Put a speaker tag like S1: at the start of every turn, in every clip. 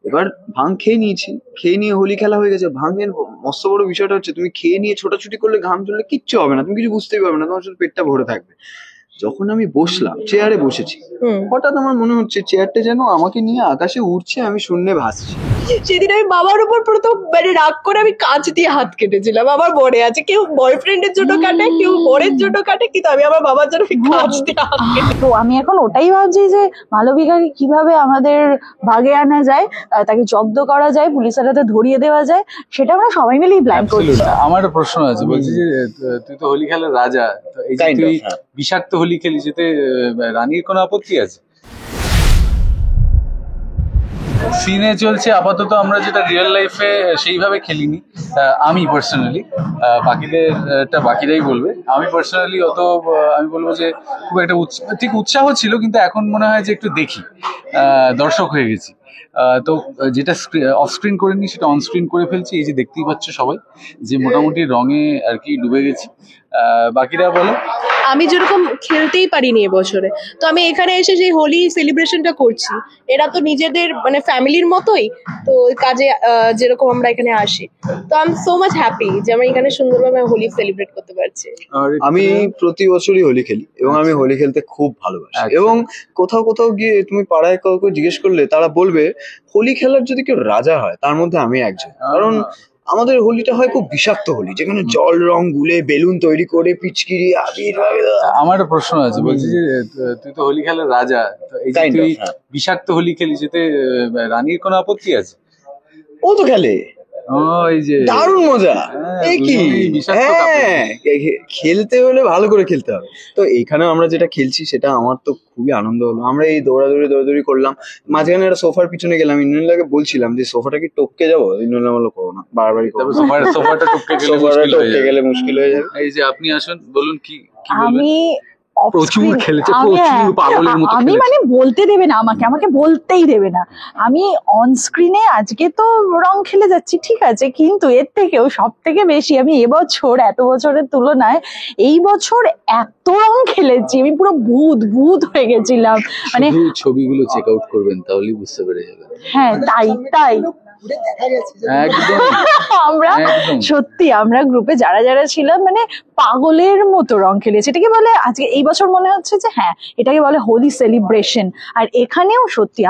S1: এবার ভাঙ খেয়ে নিয়েছি, খেয়ে নিয়ে হোলি খেলা হয়ে গেছে। ভাঙের মস্ত বড় বিষয়টা হচ্ছে তুমি খেয়ে নিয়ে ছোটাছুটি করলে ঘাম ঝরলে কিচ্ছু হবে না, তুমি কিছু বুঝতেই পারবে না, তোমার শুধু পেটটা ভরে থাকবে। যখন আমি বসলাম, চেয়ারে বসেছি, হঠাৎ আমার মনে হচ্ছে চেয়ারটা যেন আমাকে নিয়ে আকাশে উড়ছে, আমি শূন্যে ভাসছি।
S2: সেদিন আমি বাবার উপর প্রথম মানে রাগ করে আমি কাঁচ দিয়ে হাত কেটেছিলাম। আমার মনে আছে, কেউ বয়ফ্রেন্ডের জন্য কাটে, কেউ বরের জন্য কাটে, কিন্তু আমি আমার বাবার জন্য কাঁচ দিয়ে হাত কেটে।
S3: তো আমি এখন ওটাই ভাবছি যে মালবিকাকে কিভাবে আমাদের ভাগে আনা যায়, তাকে জব্দ করা যায়, পুলিশের হাতে ধরিয়ে দেওয়া যায়, সেটা আমরা সবাই মিলেই প্ল্যান করছি।
S4: আমার একটা প্রশ্ন আছে, বলছি যে তুই তো হোলি খেলার রাজা, তো এই যে তুই বিষাক্ত হোলি খেলি, যেতে রানীর কোনো আপত্তি আছে? সিনে চলছে আপাতত, আমরা যেটা রিয়েল লাইফে সেইভাবে খেলিনি আমি পার্সোনালি, বাকিদেরটা বাকিরাই বলবে। আমি পার্সোনালি অত আমি বলবো যে খুব একটা ঠিক উৎসাহ ছিল, কিন্তু এখন মনে হয় যে একটু দেখি, দর্শক হয়ে গেছি। তো যেটা অফ স্ক্রিন করে নি সেটা অন স্ক্রিন করে ফেলছি। এই যে দেখতেই পাচ্ছ সবাই যে মোটামুটি রঙে আর কি ডুবে গেছি। বাকিরা বলো।
S2: আমি যেরকম খেলতেই পারিনি এবছরে, তো আমি এখানে এসে সেই হোলি সেলিব্রেশনটা করছি। এরা তো নিজেদের মানে ফ্যামিলির মতোই, তো কাজে যেরকম আমরা এখানে আসি, তো I am so much happy যে আমি এখানে সুন্দরভাবে হোলি সেলিব্রেট করতে পারছি।
S1: আমি প্রতি বছরই হোলি খেলি এবং আমি হোলি খেলতে খুব ভালোবাসি। এবং কোথাও কোথাও গিয়ে তুমি পাড়ায় কাউকে জিজ্ঞেস করলে তারা বলবে হোলি খেলার যদি কেউ রাজা হয় তার মধ্যে আমি একজন। কারণ আমাদের হোলিটা হয় খুব বিষাক্ত হোলি, যেখানে জল রং গুলে বেলুন তৈরি করে পিচকিরি আবির।
S4: আমার একটা প্রশ্ন আছে, বলছি যে তুই তো হোলি খেলার রাজা, তো এই যে তুই বিষাক্ত হোলি খেলি, যেতে রানীর কোনো আপত্তি আছে?
S1: ও তো খেলে, দারুণ মজা। খেলতে হলে ভালো করে খেলতে হবে। তো এইখানে আমরা যেটা খেলছি সেটা আমার তো খুবই আনন্দ হলো। আমরা এই দৌড়াদৌড়ি করলাম, মাঝখানে একটা সোফার পিছনে গেলাম। ইন্দ্রনীলাকে বলছিলাম যে সোফাটা কি টপকে যাবো, ইন্দ্রনীলা বললো করো না, বারবারই করবো।
S4: সোফাটা টপকে
S1: গেলে মুশকিল হয়ে যাবে।
S4: এই যে আপনি আসুন, বলুন কি
S3: আমি
S4: প্রচুর খেলেছে, প্রচুর পাগলের মতো।
S3: আমি মানে বলতে দেবে না আমাকে বলতেই দেবে না। আমি অন স্ক্রিনে আজকে তো রং খেলে যাচ্ছি, ঠিক আছে, কিন্তু এর থেকেও সব থেকে বেশি আমি এবছর এত বছরের তুলনায় এই বছর এত রং খেলেছি, আমি পুরো ভূত হয়ে গেছিলাম। মানে
S4: ছবিগুলো চেক আউট করবেন, তাহলেই বুঝতে পেরে যাবেন।
S3: হ্যাঁ, তাই আমরা গ্রুপে যারা ছিলাম মানে পাগলের মতো রং খেলেছি। এটাকে বলে আজকে এই বছর মনে হচ্ছে যে হ্যাঁ, এটাকে বলে হোলি সেলিব্রেশন। আর এখানেও সত্যি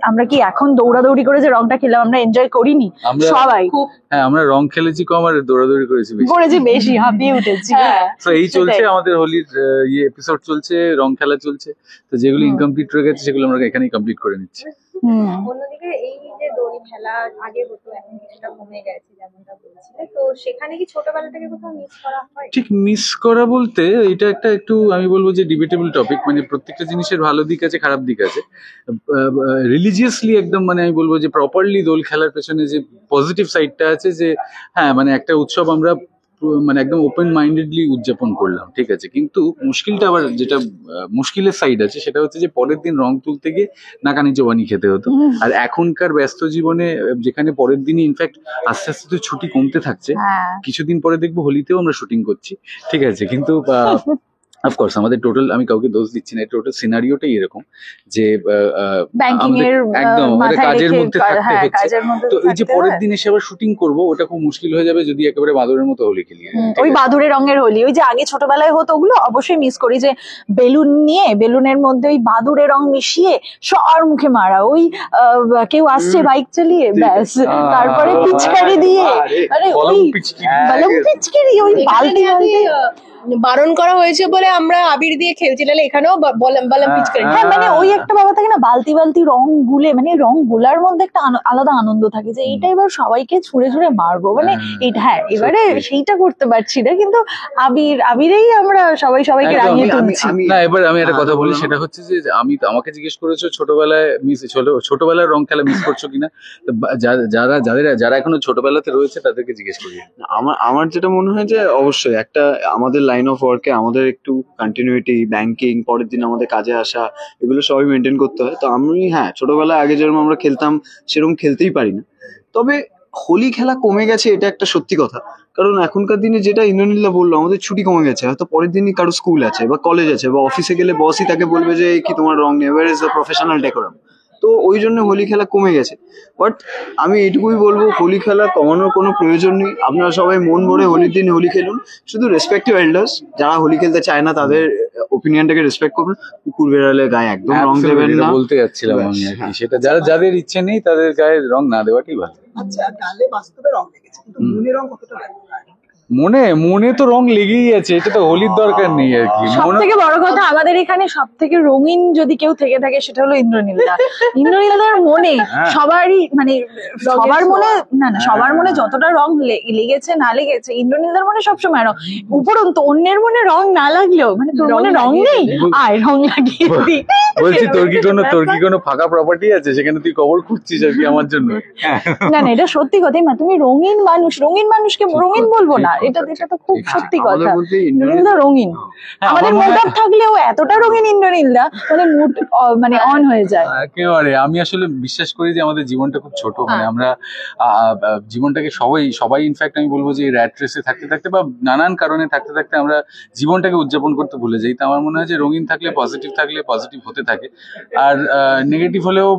S3: আমরা কি এখন দৌড়াদৌড়ি করে যে রংটা খেলাম আমরা এনজয় করিনি সবাই?
S4: হ্যাঁ, আমরা রং খেলেছি কম আর দৌড়াদৌড়ি করেছি
S3: বেশি হাঁপিয়ে উঠেছি।
S4: তো এই চলছে আমাদের হোলির এপিসোড চলছে, রং খেলা চলছে। তো যেগুলো ইনকমপ্লিট রয়ে গেছে সেগুলো আমরা এখানেই কমপ্লিট করে নিচ্ছি।
S5: অন্যদিকে এই যে দোল খেলা আগে হতো, এখন কিছুটা কমে গেছে যেমনটা বলছিলে, তো সেখানে কি ছোটবেলা থেকে কোথাও মিস করা হয়?
S4: ঠিক মিস করা বলতে এটা একটা একটু আমি বলবো যে ডিবেটেবল টপিক। মানে প্রত্যেকটা জিনিসের ভালো দিক আছে, খারাপ দিক আছে। রিলিজিয়াসলি একদম মানে আমি বলবো যে প্রপারলি দোল খেলার পেছনে যে পজিটিভ সাইডটা আছে, যে হ্যাঁ মানে একটা উৎসব আমরা মানে একদম ওপেন মাইন্ডেডলি উদযাপন করলাম, ঠিক আছে। কিন্তু মুশকিলটা আবার যেটা মুশকিলের সাইড আছে সেটা হচ্ছে যে পরের দিন রং তুলতে গিয়ে নাকানি চোবানি খেতে হতো। আর এখনকার ব্যস্ত জীবনে যেখানে পরের দিনই ইনফ্যাক্ট আস্তে আস্তে তো ছুটি কমতে থাকছে, কিছুদিন পরে দেখবো হোলিতেও আমরা শুটিং করছি, ঠিক আছে। কিন্তু অফকোর্স আমাদের টোটাল, আমি কাউকে দোষ দিচ্ছি না, টোটাল সিনারিওটাই এরকম যে একদম কাজের মধ্যে থাকতে হচ্ছে। তো এই যে পরের দিন এসে আবার শুটিং করবো, ওটা খুব মুশকিল হয়ে যাবে যদি একেবারে বাদুরের মতো হোলি খেলি।
S3: ওই বাদুরে রঙের হোলি, ওই যে আগে ছোটবেলায় হতো, ওগুলো অবশ্যই মিস করি। যে বেলুন নিয়ে বেলুনের মধ্যে ওই বাদুরে রং মিশিয়ে সবার মুখে মারা, ওই কেউ আসছে বাইক চালিয়ে ব্যাস, তারপরে পিচকারি দিয়ে, আরে ওই বালম পিচকারি, ওই বালতি
S2: বারণ করা হয়েছে বলে আমরা আবির দিয়ে খেলছি, নাহলে এখানেও বললাম পিচকারি।
S3: হ্যাঁ, মানে ওই একটা ব্যাপার থাকে না, বালতি রং গুলে, মানে রং গুলার মধ্যে একটা আলাদা আনন্দ থাকে যে এইটা এবার সবাইকে ছুঁড়ে মারবো, মানে এটা। হ্যাঁ, এবারে সেইটা করতে পারছি না, কিন্তু আবিরেই আমরা সবাইকে রাঙিয়ে তুলছি।
S4: না, এবার আমি একটা কথা বলি, সেটা হচ্ছে যে আমাকে জিজ্ঞেস করেছো ছোটবেলার রং খেলা মিস করছো কিনা। যারা এখনো ছোটবেলাতে রয়েছে তাদেরকে জিজ্ঞেস করি।
S1: আমার যেটা মনে হয় যে অবশ্যই একটা আমাদের লাইন অফ ওয়ার্কে আমাদের একটু কন্টিনিউটি, ব্যাংকিং, পরের দিন আমাদের কাজে আসা, এগুলো সবই মেনটেন করতে হয়। তো আমি হ্যাঁ, ছোটবেলায় আগে যেরকম আমরা খেলতাম সেরকম খেলতেই পারি না। তবে হোলি খেলা কমে গেছে, এটা একটা সত্যি কথা। কারণ এখনকার দিনে যেটা ইন্দ্রনীলা বললো, আমাদের ছুটি কমে গেছে। হয়তো পরের দিনই কারো স্কুল আছে বা কলেজ আছে বা অফিসে গেলে বসই তাকে বলবে যে কি তোমার রং নেই, where is the professional decorum. তো ওই জন্য হোলি খেলা কমে গেছে। বাট আমি এইটুকুই বলবো, হোলি খেলা কমানোর কোনো প্রয়োজন নেই। আপনারা সবাই মন ভরে হোলির দিন হোলি খেলুন, শুধু রেসপেক্টিভ এল্ডার্স, যারা হোলি খেলতে চায় না তাদের ওপিনিয়নটাকে রেসপেক্ট করুন। কুকুর বেড়ালে গায়ে একদম রং দেবেন
S4: Absolutely,
S1: না।
S4: এটা বলতে যাচ্ছিলাম আমি আর কি।
S1: হ্যাঁ।
S4: সেটা যাদের ইচ্ছে নেই তাদের গায়ে রং না দেওয়াটাই ভালো।
S6: আচ্ছা, গালে বাস্তবে রং লেগেছে, কিন্তু মনে রং কতটা লাগে?
S4: মনে তো রং লেগেই আছে, এটা তো হোলির দরকার নেই আর কি।
S3: সব থেকে বড় কথা, আমাদের এখানে সব থেকে রঙিন যদি কেউ থেকে থাকে সেটা হলো ইন্দ্রনীলদা। ইন্দ্রনীলদার মনে সবারই মানে সবার মনে সবার মনে যতটা রং লেগেছে না লেগেছে, ইন্দ্রনীলদার মনে সবসময় রং। উপরন্তু অন্যের মনে রং না লাগলেও মানে তোর মনে রং নেই, আয় রং লাগিয়ে দি।
S4: বলছি তোর কি কোনো ফাঁকা প্রপার্টি আছে যেখানে তুই কবর খুঁজছিস আর কি আমার জন্য?
S3: না এটা সত্যি কথাই মা, তুমি রঙিন মানুষকে রঙিন বলবো না, এটা তো খুব সত্যি
S1: আমাদের
S3: কথা।
S1: বলতে
S3: ইন্দ্রনীলদা রঙিন, আমাদের মুড অফ থাকলেও এতটা রঙিন ইন্দ্রনীলদা, মানে মুড মানে অন হয়ে যায়।
S4: একেবারে আমি আসলে বিশ্বাস করি যে আমাদের জীবনটা খুব ছোট, মানে আমরা জীবনটাকে সবাই ইনফ্যাক্ট আমি বলবো যে র্যাট রেসে থাকতে থাকতে বা নানান কারণে থাকতে থাকতে আমরা জীবনটাকে উদযাপন করতে ভুলে যাই। তো আমার মনে হয় যে রঙিন থাকলে পজিটিভ হতে থাকে, আর নেগেটিভ হলেও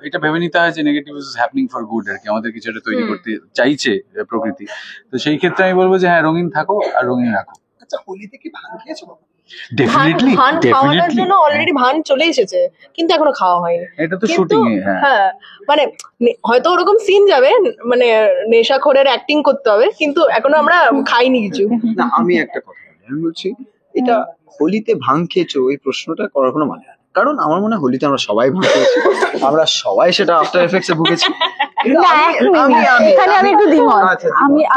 S4: এটা ভেবে নিতে হয় যে negative is happening for good আর কি, আমাদের কিছু একটা তৈরি করতে চাইছে প্রকৃতি। তো সেই ক্ষেত্রে আমি বলবো যে হ্যাঁ, রঙিন থাকো আর রঙিন রাখো।
S6: আচ্ছা, হোলিতে কি ভাং খেয়েছো?
S4: ডেফিনেটলি
S2: ভান খাওয়ানোর জন্য অলরেডি ভান চলে এসেছে, কিন্তু এখনো খাওয়া হয়নি।
S4: এটা তো
S2: কিন্তু
S4: শুটিং এ।
S2: হ্যাঁ মানে হয়তো ওরকম সিন যাবে, মানে নেশাখোরের অ্যাক্টিং করতে হবে, কিন্তু এখনো আমরা খাইনি কিছু।
S1: না, আমি একটা কথা বলি, আমি বলছি এটা হোলিতে ভাং খেয়েছো এই প্রশ্নটা করার কোনো মানে হয় না। কারণ আমার মনে হয় হোলিতে আমরা সবাই ভাং খেয়েছি, আমরা সবাই সেটা আফটার এফেক্টস এ ভুগেছি।
S3: না, এক মিনিট, এখানে আমি একটু দ্বিমত।
S1: আচ্ছা,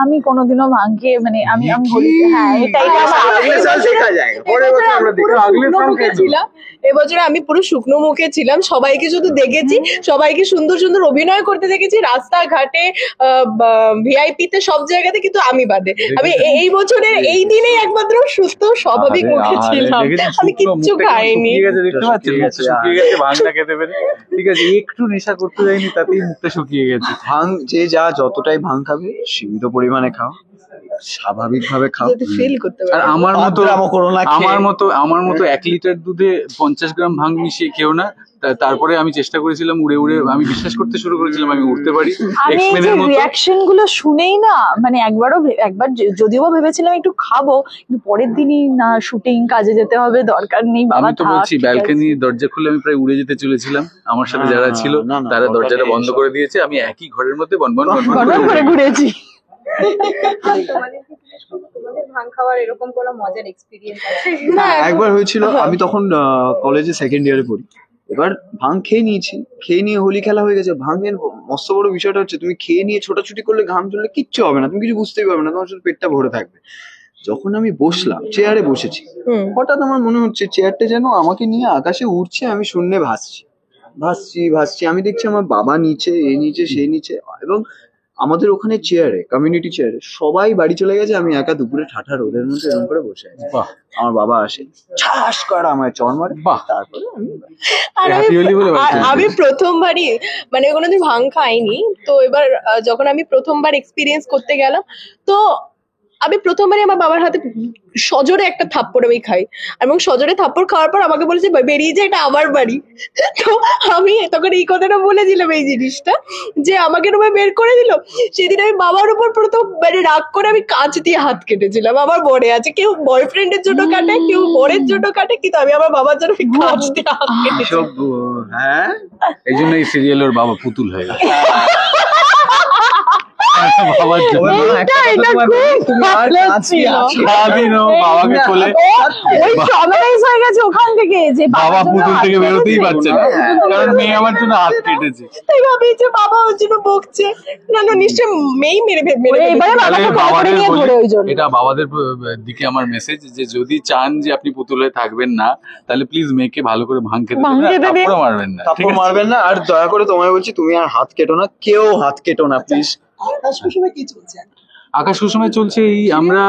S3: আমি কোনোদিনও ভাঙকে মানে আমি হোলিতে, হ্যাঁ এটা
S1: দেখা যায় পরের বছর আমরা দেখি।
S2: পুরো শুকনো মুখে ছিলাম এবছরে, আমি পুরো শুকনো মুখে ছিলাম, সবাইকে শুধু দেখেছি, সবাইকে সুন্দর সুন্দর অভিনয় করতে দেখেছি রাস্তাঘাটে, ভিআইপি তে, সব জায়গাতে, কিন্তু আমি বাদে। আমি এই বছরের এই দিনেই একমাত্র সুস্থ স্বাভাবিক মুখে ছিলাম, আমি কিচ্ছু খাইনি।
S4: দেখতে পাচ্ছেন মুখটা শুকিয়ে গেছে ভাঙটা খেতে পেরে। ঠিক আছে, একটু নেশা করতে যাইনি তাতেই মুখটা শুকিয়ে গেছে।
S1: ভাং যে যতটাই ভাং খাবে সীমিত পরিমাণে খাও, স্বাভাবিকভাবে খাও।
S2: ফিল করতে
S4: আর
S2: পারি।
S4: আমার মতো 1 লিটার দুধে 50 গ্রাম ভাং মিশিয়ে খেও না। তারপরে আমি চেষ্টা করেছিলাম উড়ে আমি বিশ্বাস করতে শুরু করেছিলাম আমি উঠতে পারি।
S3: আমি এই যে রিয়াকশন গুলো শুনেই না, মানে একবার যদিও ভেবেছিলাম একটু খাবো, কিন্তু পরের দিনই না শুটিং কাজে যেতে হবে, দরকার নেই বাবা।
S4: আমি তো বলছি ব্যালকনি দরজা খুলে আমি প্রায় উড়ে যেতে চলেছিলাম, আমার সাথে যারা ছিল তারা দরজাটা বন্ধ করে দিয়েছে, আমি একই ঘরের মধ্যে বনবন
S3: করে ঘুরেছি।
S5: তোমাদের ভাং খাওয়ার এরকম কোনো মজার এক্সপিরিয়েন্স আছে?
S2: না,
S1: একবার হয়েছিল, আমি তখন কলেজে সেকেন্ড ইয়ারে পড়ি। এবার ভাং খেয়ে নিয়ে হোলি খেলা হয়ে গেছে। ভাঙের মস্ত বড় বিষয়টা হচ্ছে তুমি খেয়ে নিয়ে ছোটাছুটি করলে ঘাম চললে কিচ্ছু হবে না, তুমি কিছু বুঝতেই পারবে না, তোমার শুধু পেটটা ভরে থাকবে। যখন আমি বসলাম, চেয়ারে বসেছি, হঠাৎ আমার মনে হচ্ছে চেয়ারটা যেন আমাকে নিয়ে আকাশে উঠছে, আমি শূন্যে ভাসছি। আমি দেখছি আমার বাবা নিচে, সে নিচে, এবং আমাদের ওখানে কমিউনিটি চেয়ারে সবাই বাড়ি চলে গেছে, আমি একা দুপুরে ঠাঠা রোদের মধ্যে এরকম করে বসে আছি। আমার বাবা আসে, ছাস করে আমায় চড় মারে, তারপরে
S2: আমি প্রথমবারই মানে কোনোদিন ভাং খাইনি, তো এবার যখন আমি প্রথমবার এক্সপিরিয়েন্স করতে গেলাম, তো আমি প্রথমবারই আমার বাবার হাতে সজোরে একটা থাপ্পড় আমি খাই, এবং সজোরে থাপ্পড় খাওয়ার পর আমাকে বলেছে বেরিয়ে যায়, এটা আমার বাড়ি। তো আমি তখন এই কথাটা বলেছিলাম, এই জিনিসটা যে আমাকে রুমে বের করে দিল। সেদিন আমি বাবার উপর প্রথম মানে রাগ করে আমি কাঁচ দিয়ে হাত কেটেছিলাম। আমার বরে আছে, কেউ বয়ফ্রেন্ডের জন্য কাটে, কেউ বরের জন্য কাটে, কিন্তু আমি আমার বাবার জন্য কাঁচ দিয়ে হাত কেটেছি।
S1: হ্যাঁ,
S4: এই জন্য এই সিরিয়ালের বাবা পুতুল হয়ে গেছে। বাবাকে কোলে
S3: ওখান থেকে যে
S4: বাবা পুতুল থেকে বেরোতেই পারছে না, কারণ মেয়ে আমার জন্য হাত কেটেছে।
S2: তাই ভাবি যে বাবা ওর জন্য বকছে, না নিশ্চয় মেয়ে মেরে
S4: এটা বাবাদের দিকে আমার মেসেজ, যে যদি চান যে আপনি পুতুল হয়ে থাকবেন না, তাহলে প্লিজ মেয়েকে ভালো করে ভাং খেতে
S1: মারবেন না। আর দয়া করে তোমায় বলছি, তুমি আর হাত কেটো না, কেউ হাত কেটো না প্লিজ।
S6: আকাশ কুসুমে কি চলছে?
S4: আকাশ কুসুমে চলছে এই আমরা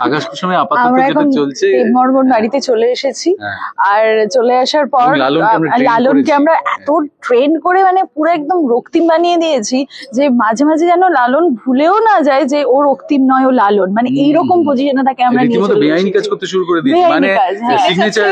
S4: আকাশ কুসুমে আপাতত
S3: আমরা
S4: যেটা
S3: এখন
S4: চলছে
S3: মর্মন বাড়িতে চলে এসেছি।
S4: হ্যাঁ।
S3: আর চলে আসার পর
S4: এবং লালনকে আমরা train
S3: লালনকে
S4: করেছি।
S3: আমরা এত ট্রেন করে মানে পুরো একদম রক্তিম বানিয়ে দিয়েছি যে মাঝে মাঝে যেন লালন ভুলেও না যায় যে ও রক্তিম নয়, ও লালন, মানে এইরকম পজিশনে তাকে আমরা নিয়ে
S4: রীতিমতো
S3: চলে
S4: বেআইনি কাজ
S3: এসেছি।
S4: করতে শুরু করে দিয়েছি,
S3: বেআইনি
S4: মানে
S3: কাজ, হ্যাঁ।
S4: সিগনেচার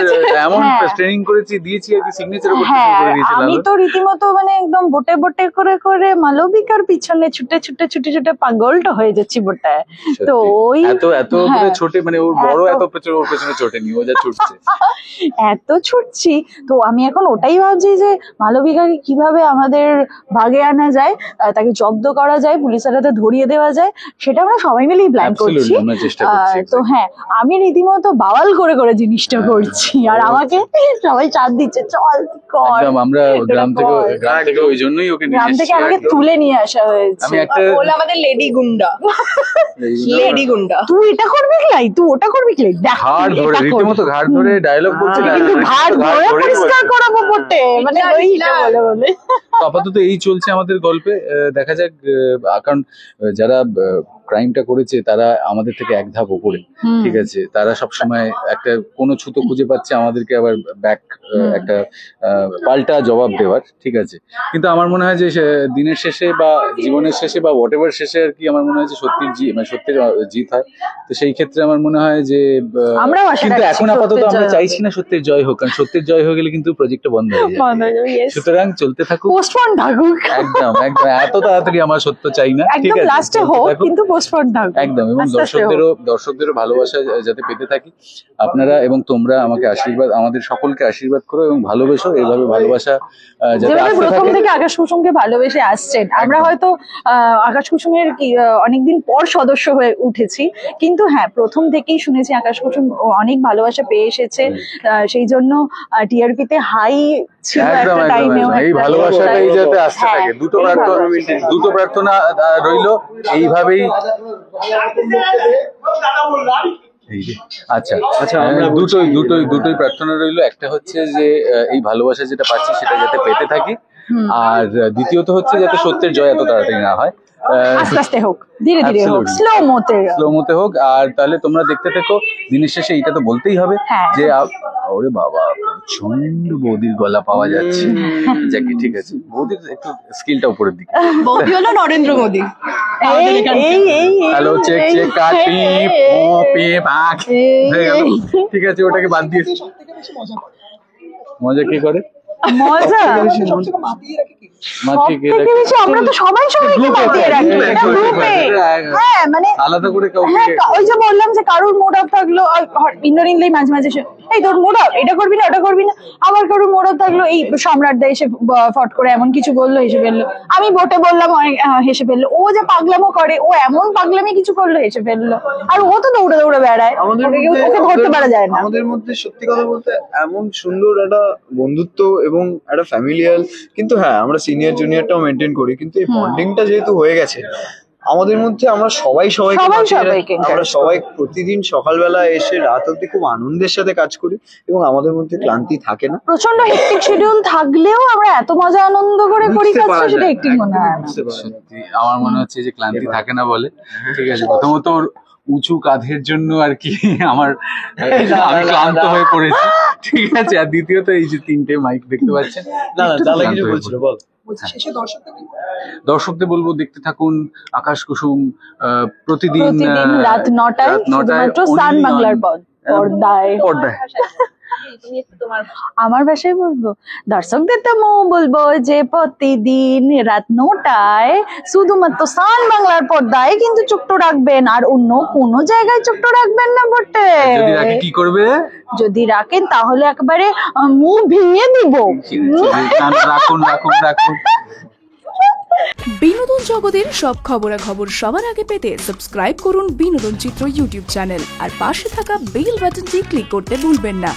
S4: এমন
S3: হ্যাঁ।
S4: ট্রেনিং করেছি দিয়েছি আর কি, সিগনেচার করতে শুরু
S3: হ্যাঁ,
S4: করে দিয়েছি
S3: আমি
S4: লালন।
S3: তো রীতিমতো মানে একদম বোটে বোটে করে করে মালবিকার পিছনে ছুটে ছুটে ছুটে ছুটে পাগলটা হয়ে যাচ্ছি বোটায়। তো ওই
S4: এত এত
S3: হ্যাঁ।
S4: করে ছোটে, মানে ওর বড়
S3: এত-
S4: এত পেছনে ওর পেছনে ছোটেনি, ও যা ছুটছে।
S3: এত ছুটছি, তো আমি এখন ওটাই ভাবছি যে মালবিকাকে কিভাবে আমাদের ভাগে আনা যায়, তাকে জব্দ করা যায়, পুলিশের হাতে ধরিয়ে দেওয়া যায়, সেটা আমরা সবাই মিলেই প্ল্যান করছি।
S4: Absolutely, আমরা চেষ্টা করছি,
S3: তো হ্যাঁ, আমি রীতিমতো বাওয়াল করে করে জিনিসটা করছি, আর আমাকে সবাই চাপ দিচ্ছে, চল তুই কর।
S4: একদম আমরা
S3: এটা
S4: গ্রাম
S3: কর।
S4: থেকে ওই জন্যই ওকে নিয়ে
S3: গ্রাম থেকে
S4: এসেছি।
S3: আমাকে তুলে নিয়ে আসা হয়েছে।
S4: আমি একটা
S2: ওলা আমাদের লেডি গুন্ডা, লেডি গুন্ডা।
S3: তুই এটা করবি ক্লাই, তুই ওটা করবি ক্লাই, দেখ
S4: ঘাড়
S3: তুই
S4: ধরে
S3: এটা কর।
S4: রীতিমতো ঘাড় ধরে ডায়লগ বলছে না,
S3: কিন্তু ঘাড় ধরে
S4: ধরেই
S3: পরিষ্কার
S4: বলছে।
S3: করাবো বটে, মানে
S2: হিটলার,
S3: ওইটা
S2: হিটলার।
S3: বলে বলে।
S4: তো আপাতত এই চলছে আমাদের গল্পে। দেখা যাক, কারণ যারা ক্রাইমটা করেছে তারা আমাদের থেকে এক ধাপ উপরে, ঠিক আছে, তারা সবসময় একটা কোনো ছুতো খুঁজে পাচ্ছে আমাদেরকে আবার ব্যাক একটা পাল্টা জবাব দেওয়ার, ঠিক আছে। কিন্তু আমার মনে হয় যে দিনের শেষে বা জীবনের শেষে বা হোয়াট এভার শেষে আর কি, আমার মনে হয় যে সত্যির মানে সত্যের জিত হয়। তো সেই ক্ষেত্রে আমার মনে হয় যে
S3: আমরাও আশা
S4: কিন্তু
S3: রাখছি
S4: এখন আপাতত
S3: সত্যের
S4: আমরা
S3: জয়
S4: চাইছি না সত্যের জয় হোক, কারণ সত্যের জয় হয়ে গেলে কিন্তু প্রজেক্টটা বন্ধ হয়ে যায়। সুতরাং চলতে থাকুক,
S3: পোস্টপন থাকুক,
S4: একদম একদম এত তাড়াতাড়ি আমার সত্য চাই না, ঠিক
S3: একদম
S4: আছে,
S3: লাস্টে
S4: চলতে
S3: হোক,
S4: থাকুক।
S3: কিন্তু পোস্টপন থাকুক
S4: একদম, এবং
S3: আস্তে আস্তে হোক।
S4: দর্শকদেরও ভালোবাসা যাতে পেতে থাকি, আপনারা এবং তোমরা আমাকে আশীর্বাদ, আমাদের সকলকে আশীর্বাদ করো এবং ভালোবেসো, এইভাবে ভালোবাসা যাতে
S3: যেভাবে
S4: আসতে
S3: প্রথম
S4: থাকে।
S3: থেকে আকাশ কুসুমকে ভালোবেসে আসছেন, আমরা
S4: একদম।
S3: হয়তো আকাশ কুসুমের অনেকদিন পর সদস্য হয়ে উঠেছি, কিন্তু হ্যাঁ প্রথম থেকেই শুনেছি আকাশ কুসুম অনেক ভালোবাসা পেয়ে এসেছে, সেই জন্য টিআরপি তে হাই ছিল
S4: একদম
S3: একটা
S4: একদম
S3: টাইমেও।
S4: একদম। এই ভালোবাসাটাই যাতে আসতে
S3: হ্যাঁ,
S4: থাকে, দুটো
S3: এই
S4: প্রার্থনা রইলো এইভাবেই। এই যে, আচ্ছা
S1: আচ্ছা, আমরা
S4: দুটোই প্রার্থনা রইলো। একটা হচ্ছে যে এই ভালোবাসা যেটা পাচ্ছি সেটা যাতে পেতে থাকি, আর দ্বিতীয়ত হচ্ছে যাতে সত্যের জয় এত তাড়াতাড়ি না হয়,
S3: আস্তে আস্তে হোক, ধীরে ধীরে হোক,
S4: Absolutely.
S3: স্লো মোতে
S4: হোক। আর তাহলে তোমরা দেখতে থেকো, দিনের শেষে এটা তো বলতেই হবে
S3: হ্যাঁ।
S4: যে ওরে বাবা প্রচন্ড বৌদির গলা পাওয়া যাচ্ছে, যাকে, ঠিক আছে, বৌদির একটু স্কিলটা উপরের দিকে।
S2: বৌদি হলো Narendra Modi.
S4: Hello, check check কাটি পে পাক হয়ে গেল, ঠিক আছে, ওটাকে বাদ দিয়ে
S6: সবথেকে বেশি মজা করে,
S4: মজা কি করে,
S3: মজা
S6: সবথেকে মাতিয়ে রাখে কি?
S4: মাঝে কে
S3: সবথেকে বেশি আমরা তো সবাই সবাইকে
S4: Group এ
S3: মাতিয়ে রাখি,
S4: group এ,
S3: এটা
S4: group এ,
S3: group এ।
S4: group এ।
S3: হ্যাঁ মানে
S4: আলাদা করে কাউকে
S3: হ্যাঁ, ওই যে বললাম যে কারোর মুড অফ থাকলো, ইন্দ্রিনলেই মাঝে মাঝে এই তোর মুড অফ, এটা করবি না ওটা করবি না, আবার কারোর মুড অফ থাকলো, এই সম্রাট দা এসে ফট করে এমন কিছু বললো, হেসে ফেললো, আমি বোটে বললাম হেসে ফেললো, ও যে পাগলামো করে, ও এমন পাগলামি কিছু করলো, হেসে ফেললো, আর ও তো দৌড়ে দৌড়ে বেড়ায়, ওকে ধরতে পারা যায় না।
S1: আমাদের মধ্যে সত্যি কথা বলতে এমন সুন্দর একটা বন্ধুত্ব এবং একটা ফ্যামিলিয়াল, কিন্তু হ্যাঁ আমরা সিনিয়র জুনিয়রটাও মেনটেন করি, কিন্তু এই বন্ডিংটা যেহেতু হয়ে গেছে আমাদের মধ্যে, আমরা সবাই সবাইকে
S3: সবাই
S1: মাতিয়ে রাখি।
S3: সবাইকে
S1: আমরা
S3: encourage
S1: সবাই প্রতিদিন সকালবেলা এসে রাত অব্দি খুব আনন্দের সাথে কাজ করি এবং আমাদের মধ্যে ক্লান্তি থাকে না।
S3: প্রচন্ড হেক্টিক শিডিউল থাকলেও আমরা এত মজা আনন্দ করে করি
S1: বুঝতে
S3: কাজটা,
S1: পারা
S3: সেটা
S1: যায়,
S3: হেক্টিক মনে হয় না।
S1: বুঝতে পারা যায়।
S4: সত্যি আমার মনে হচ্ছে যে ক্লান্তি থাকে না বলে, ঠিক আছে, প্রথমত ওর উঁচু কাঁধের জন্য আর কি আমি ক্লান্ত হয়ে পড়েছি, ঠিক আছে, আর দ্বিতীয়ত এই যে তিনটে মাইক দেখতে পাচ্ছেন, একটু ক্লান্ত হয়ে পড়েছি।
S6: বলছি শেষে দর্শকদের কি
S4: দর্শকদের বলবো দেখতে থাকুন আকাশ কুসুম, প্রতিদিন
S3: প্রতিদিন রাত 9টায় শুধুমাত্র সান বাংলার পর্দায়।
S5: তুমি একটু তোমার
S3: আমার ভাষায় বলবো, দর্শকদের তো বলবো যে প্রতিদিন রাত 9টায় শুধুমাত্র সান বাংলার পর্দায় কিন্তু চোখটো রাখবেন, আর অন্য কোনো জায়গায় চোখটো রাখবেন না বটে।
S4: যদি রাখি কি করবে,
S3: যদি রাখেন তাহলে একবারে মুখ ভেঙে দিব।
S4: রাখুন রাখুন রাখুন।
S7: বিনোদন জগতের সব খবরাখবর সবার আগে পেতে সাবস্ক্রাইব করুন বিনোদন চিত্র ইউটিউব চ্যানেল, আর পাশে থাকা বেল বাটনটি ক্লিক করতে ভুলবেন না।